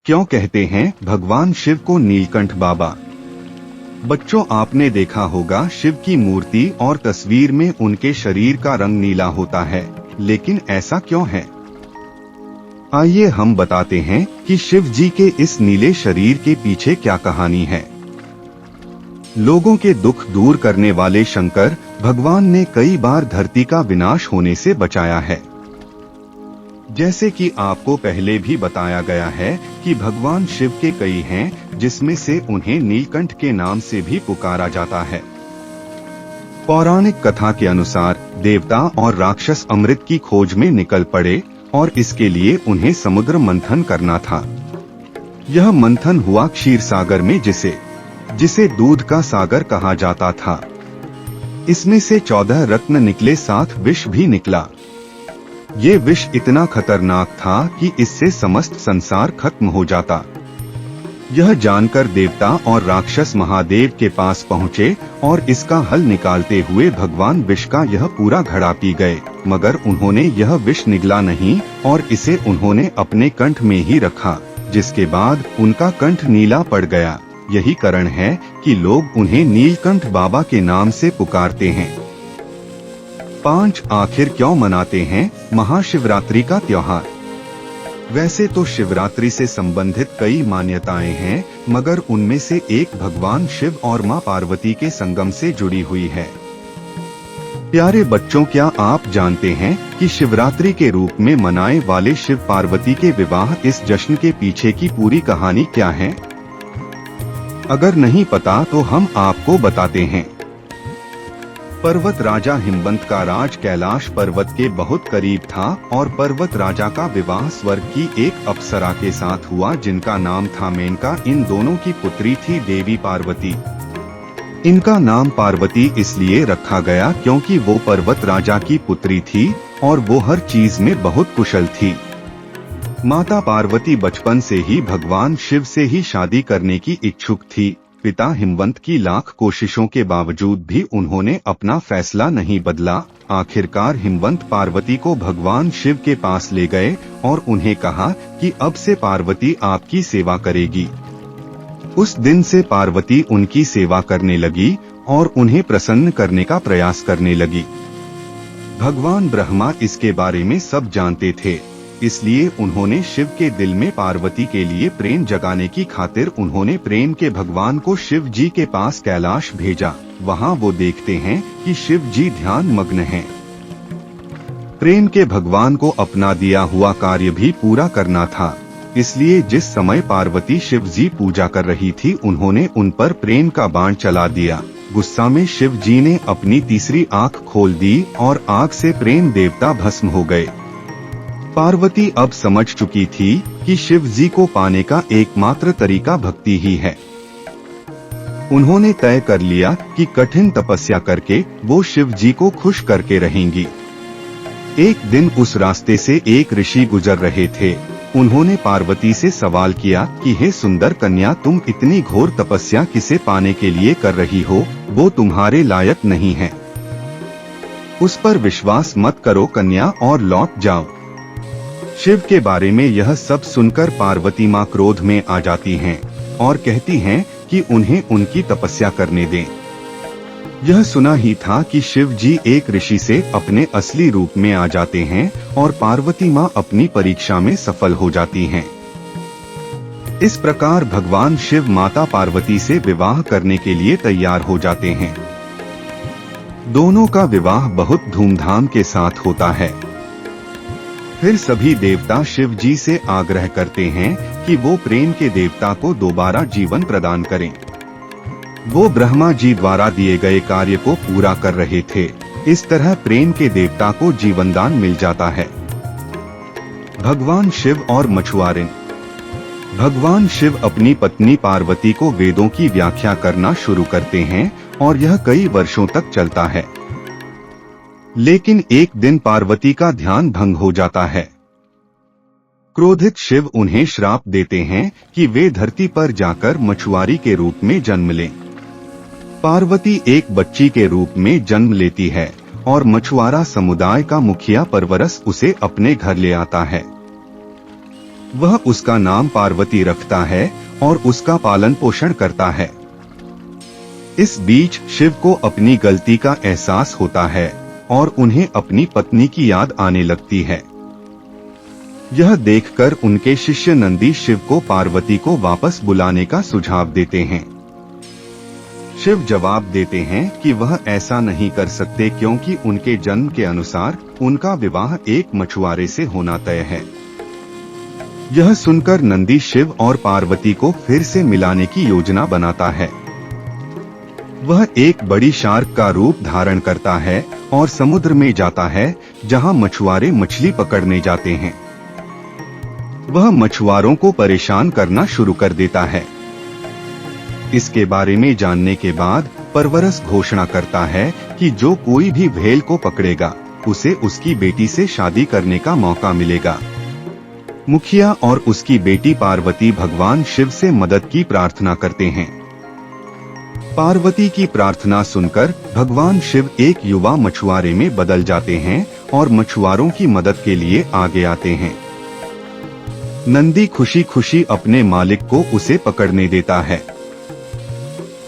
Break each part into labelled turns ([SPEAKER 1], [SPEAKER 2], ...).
[SPEAKER 1] क्यों कहते हैं भगवान शिव को नीलकंठ बाबा? बच्चों, आपने देखा होगा शिव की मूर्ति और तस्वीर में उनके शरीर का रंग नीला होता है, लेकिन ऐसा क्यों है? आइए हम बताते हैं कि शिव जी के इस नीले शरीर के पीछे क्या कहानी है। लोगों के दुख दूर करने वाले शंकर भगवान ने कई बार धरती का विनाश होने से बचाया है। जैसे कि आपको पहले भी बताया गया है कि भगवान शिव के कई हैं, जिसमें से उन्हें नीलकंठ के नाम से भी पुकारा जाता है। पौराणिक कथा के अनुसार देवता और राक्षस अमृत की खोज में निकल पड़े और इसके लिए उन्हें समुद्र मंथन करना था। यह मंथन हुआ क्षीर सागर में, जिसे दूध का सागर कहा जाता था। इसमें से 14 रत्न निकले, 7 विष भी निकला। ये विष इतना खतरनाक था कि इससे समस्त संसार खत्म हो जाता। यह जानकर देवता और राक्षस महादेव के पास पहुँचे और इसका हल निकालते हुए भगवान विष का यह पूरा घड़ा पी गए, मगर उन्होंने यह विष निगला नहीं और इसे उन्होंने अपने कंठ में ही रखा, जिसके बाद उनका कंठ नीला पड़ गया। यही कारण है कि लोग उन्हें नीलकंठ बाबा के नाम से पुकारते हैं। 5 आखिर क्यों मनाते हैं महाशिवरात्रि का त्योहार? वैसे तो शिवरात्रि से संबंधित कई मान्यताएं हैं, मगर उनमें से एक भगवान शिव और मां पार्वती के संगम से जुड़ी हुई है। प्यारे बच्चों, क्या आप जानते हैं कि शिवरात्रि के रूप में मनाए वाले शिव पार्वती के विवाह इस जश्न के पीछे की पूरी कहानी क्या है? अगर नहीं पता तो हम आपको बताते हैं। पर्वत राजा हिमवंत का राज कैलाश पर्वत के बहुत करीब था और पर्वत राजा का विवाह स्वर्ग की एक अप्सरा के साथ हुआ, जिनका नाम था मेनका। इन दोनों की पुत्री थी देवी पार्वती। इनका नाम पार्वती इसलिए रखा गया क्योंकि वो पर्वत राजा की पुत्री थी और वो हर चीज में बहुत कुशल थी। माता पार्वती बचपन से ही भगवान शिव से ही शादी करने की इच्छुक थी। पिता हिमवंत की लाख कोशिशों के बावजूद भी उन्होंने अपना फैसला नहीं बदला। आखिरकार हिमवंत पार्वती को भगवान शिव के पास ले गए और उन्हें कहा कि अब से पार्वती आपकी सेवा करेगी। उस दिन से पार्वती उनकी सेवा करने लगी और उन्हें प्रसन्न करने का प्रयास करने लगी। भगवान ब्रह्मा इसके बारे में सब जानते थे, इसलिए उन्होंने शिव के दिल में पार्वती के लिए प्रेम जगाने की खातिर उन्होंने प्रेम के भगवान को शिव जी के पास कैलाश भेजा। वहां वो देखते हैं कि शिव जी ध्यान मग्न हैं। प्रेम के भगवान को अपना दिया हुआ कार्य भी पूरा करना था, इसलिए जिस समय पार्वती शिव जी पूजा कर रही थी, उन्होंने उन पर प्रेम का बाण चला दिया। गुस्सा में शिव जी ने अपनी तीसरी आंख खोल दी और आग से प्रेम देवता भस्म हो गए। पार्वती अब समझ चुकी थी कि शिव जी को पाने का एकमात्र तरीका भक्ति ही है। उन्होंने तय कर लिया कि कठिन तपस्या करके वो शिव जी को खुश करके रहेंगी। एक दिन उस रास्ते से एक ऋषि गुजर रहे थे। उन्होंने पार्वती से सवाल किया कि हे सुंदर कन्या, तुम इतनी घोर तपस्या किसे पाने के लिए कर रही हो? वो तुम्हारे लायक नहीं है। उस पर विश्वास मत करो कन्या और लौट जाओ। शिव के बारे में यह सब सुनकर पार्वती मां क्रोध में आ जाती हैं और कहती हैं कि उन्हें उनकी तपस्या करने दें। यह सुना ही था कि शिव जी एक ऋषि से अपने असली रूप में आ जाते हैं और पार्वती मां अपनी परीक्षा में सफल हो जाती हैं। इस प्रकार भगवान शिव माता पार्वती से विवाह करने के लिए तैयार हो जाते हैं। दोनों का विवाह बहुत धूमधाम के साथ होता है। फिर सभी देवता शिव जी से आग्रह करते हैं कि वो प्रेम के देवता को दोबारा जीवन प्रदान करें। वो ब्रह्मा जी द्वारा दिए गए कार्य को पूरा कर रहे थे। इस तरह प्रेम के देवता को जीवनदान मिल जाता है। भगवान शिव और मछुआरे। भगवान शिव अपनी पत्नी पार्वती को वेदों की व्याख्या करना शुरू करते हैं और यह कई वर्षों तक चलता है। लेकिन एक दिन पार्वती का ध्यान भंग हो जाता है। क्रोधित शिव उन्हें श्राप देते हैं कि वे धरती पर जाकर मछुआरी के रूप में जन्म लें। पार्वती एक बच्ची के रूप में जन्म लेती है और मछुआरा समुदाय का मुखिया परवरस उसे अपने घर ले आता है। वह उसका नाम पार्वती रखता है और उसका पालन पोषण करता है। इस बीच शिव को अपनी गलती का एहसास होता है और उन्हें अपनी पत्नी की याद आने लगती है। यह देखकर उनके शिष्य नंदी शिव को पार्वती को वापस बुलाने का सुझाव देते हैं। शिव जवाब देते हैं कि वह ऐसा नहीं कर सकते क्योंकि उनके जन्म के अनुसार उनका विवाह एक मछुआरे से होना तय है। यह सुनकर नंदी शिव और पार्वती को फिर से मिलाने की योजना बनाता है। वह एक बड़ी शार्क का रूप धारण करता है और समुद्र में जाता है जहां मछुआरे मछली पकड़ने जाते हैं। वह मछुआरों को परेशान करना शुरू कर देता है। इसके बारे में जानने के बाद परवरस घोषणा करता है कि जो कोई भी व्हेल को पकड़ेगा उसे उसकी बेटी से शादी करने का मौका मिलेगा। मुखिया और उसकी बेटी पार्वती भगवान शिव से मदद की प्रार्थना करते हैं। पार्वती की प्रार्थना सुनकर भगवान शिव एक युवा मछुआरे में बदल जाते हैं और मछुआरों की मदद के लिए आगे आते हैं। नंदी खुशी खुशी अपने मालिक को उसे पकड़ने देता है।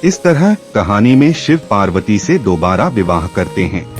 [SPEAKER 1] इस तरह कहानी में शिव पार्वती से दोबारा विवाह करते हैं।